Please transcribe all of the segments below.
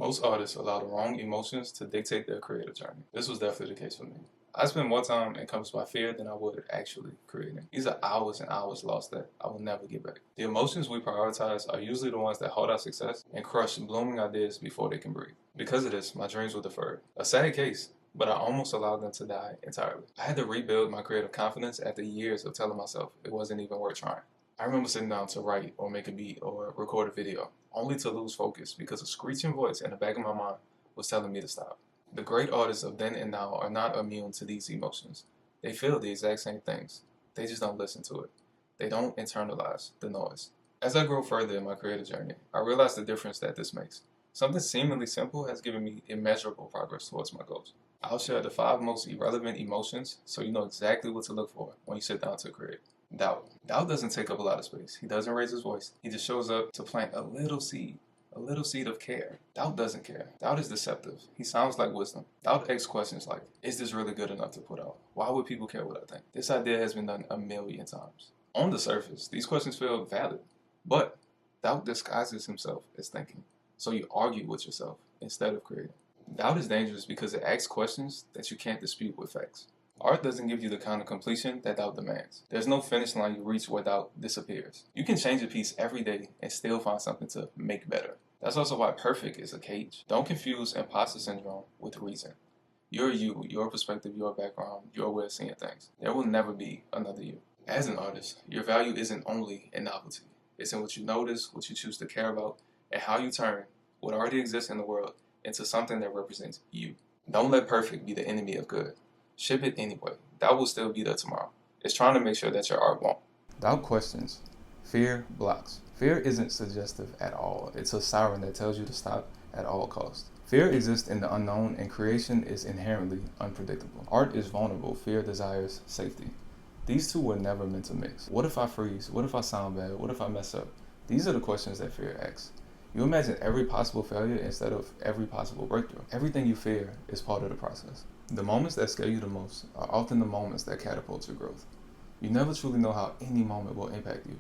Most artists allow the wrong emotions to dictate their creative journey. This was definitely the case for me. I spend more time encompassed by fear than I would actually creating. These are hours and hours lost that I will never get back. The emotions we prioritize are usually the ones that hold our success and crush blooming ideas before they can breathe. Because of this, my dreams were deferred. A sad case, but I almost allowed them to die entirely. I had to rebuild my creative confidence after years of telling myself it wasn't even worth trying. I remember sitting down to write or make a beat or record a video, only to lose focus because a screeching voice in the back of my mind was telling me to stop. The great artists of then and now are not immune to these emotions. They feel the exact same things. They just don't listen to it. They don't internalize the noise. As I grow further in my creative journey, I realize the difference that this makes. Something seemingly simple has given me immeasurable progress towards my goals. I'll share the 5 most irrelevant emotions so you know exactly what to look for when you sit down to create. Doubt. Doubt doesn't take up a lot of space. He doesn't raise his voice. He just shows up to plant a little seed of care. Doubt doesn't care. Doubt is deceptive. He sounds like wisdom. Doubt asks questions like, is this really good enough to put out? Why would people care what I think? This idea has been done a million times. On the surface, these questions feel valid, but doubt disguises himself as thinking. So you argue with yourself instead of creating. Doubt is dangerous because it asks questions that you can't dispute with facts. Art doesn't give you the kind of completion that doubt demands. There's no finish line you reach where doubt disappears. You can change a piece every day and still find something to make better. That's also why perfect is a cage. Don't confuse imposter syndrome with reason. You're you, your perspective, your background, your way of seeing things. There will never be another you. As an artist, your value isn't only in novelty. It's in what you notice, what you choose to care about, and how you turn what already exists in the world into something that represents you. Don't let perfect be the enemy of good. Ship it anyway. Doubt will still be there tomorrow. It's trying to make sure that your art won't. Doubt questions. Fear blocks. Fear isn't suggestive at all. It's a siren that tells you to stop at all costs. Fear exists in the unknown, and creation is inherently unpredictable. Art is vulnerable. Fear desires safety. These two were never meant to mix. What if I freeze? What if I sound bad? What if I mess up? These are the questions that fear asks. You imagine every possible failure instead of every possible breakthrough. Everything you fear is part of the process. The moments that scare you the most are often the moments that catapult your growth. You never truly know how any moment will impact you.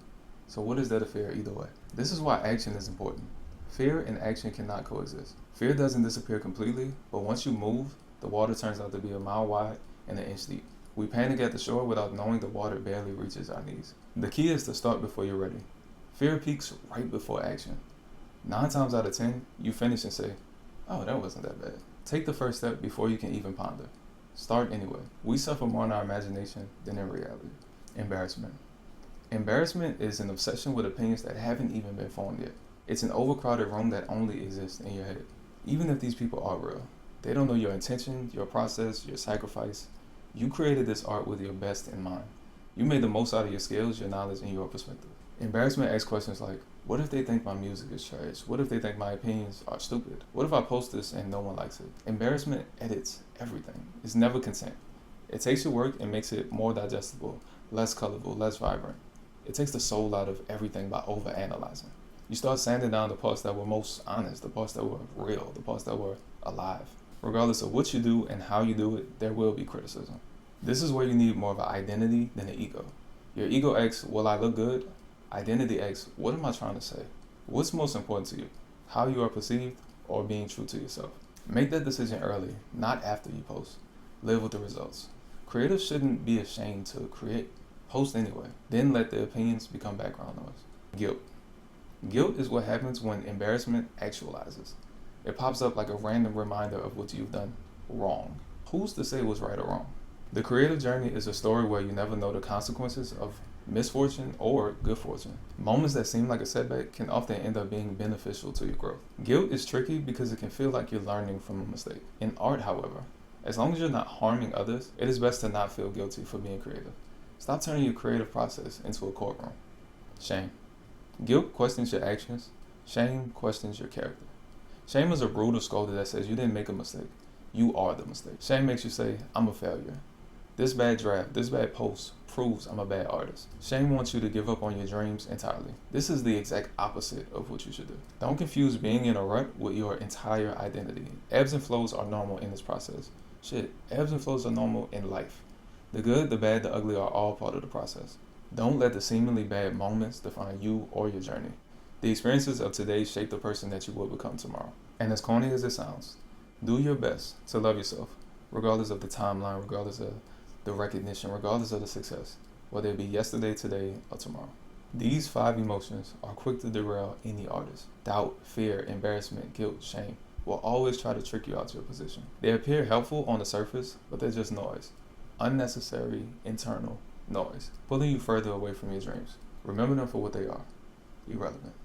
So what is there to fear either way? This is why action is important. Fear and action cannot coexist. Fear doesn't disappear completely, but once you move, the water turns out to be a mile wide and an inch deep. We panic at the shore without knowing the water barely reaches our knees. The key is to start before you're ready. Fear peaks right before action. 9 times out of 10, you finish and say, oh, that wasn't that bad. Take the first step before you can even ponder. Start anyway. We suffer more in our imagination than in reality. Embarrassment. Embarrassment is an obsession with opinions that haven't even been formed yet. It's an overcrowded room that only exists in your head. Even if these people are real, they don't know your intention, your process, your sacrifice. You created this art with your best in mind. You made the most out of your skills, your knowledge, and your perspective. Embarrassment asks questions like, what if they think my music is trash? What if they think my opinions are stupid? What if I post this and no one likes it? Embarrassment edits everything. It's never consent. It takes your work and makes it more digestible, less colorful, less vibrant. It takes the soul out of everything by overanalyzing. You start sanding down the parts that were most honest, the parts that were real, the parts that were alive. Regardless of what you do and how you do it, there will be criticism. This is where you need more of an identity than an ego. Your ego asks, will I look good? Identity asks, what am I trying to say? What's most important to you? How you are perceived or being true to yourself? Make that decision early, not after you post. Live with the results. Creatives shouldn't be ashamed to create. Post anyway. Then let the opinions become background noise. Guilt. Guilt is what happens when embarrassment actualizes. It pops up like a random reminder of what you've done wrong. Who's to say what's right or wrong? The creative journey is a story where you never know the consequences of misfortune or good fortune. Moments that seem like a setback can often end up being beneficial to your growth. Guilt is tricky because it can feel like you're learning from a mistake. In art, however, as long as you're not harming others, it is best to not feel guilty for being creative. Stop turning your creative process into a courtroom. Shame. Guilt questions your actions. Shame questions your character. Shame is a brutal scolder that says you didn't make a mistake. You are the mistake. Shame makes you say, I'm a failure. This bad draft, this bad post proves I'm a bad artist. Shame wants you to give up on your dreams entirely. This is the exact opposite of what you should do. Don't confuse being in a rut with your entire identity. Ebbs and flows are normal in this process. Shit, ebbs and flows are normal in life. The good, the bad, the ugly are all part of the process. Don't let the seemingly bad moments define you or your journey. The experiences of today shape the person that you will become tomorrow. And as corny as it sounds, do your best to love yourself, regardless of the timeline, regardless of the recognition, regardless of the success, whether it be yesterday, today, or tomorrow. These 5 emotions are quick to derail any artist. Doubt, fear, embarrassment, guilt, shame will always try to trick you out your position. They appear helpful on the surface, but they're just noise. Unnecessary, internal noise, pulling you further away from your dreams. Remember them for what they are: irrelevant.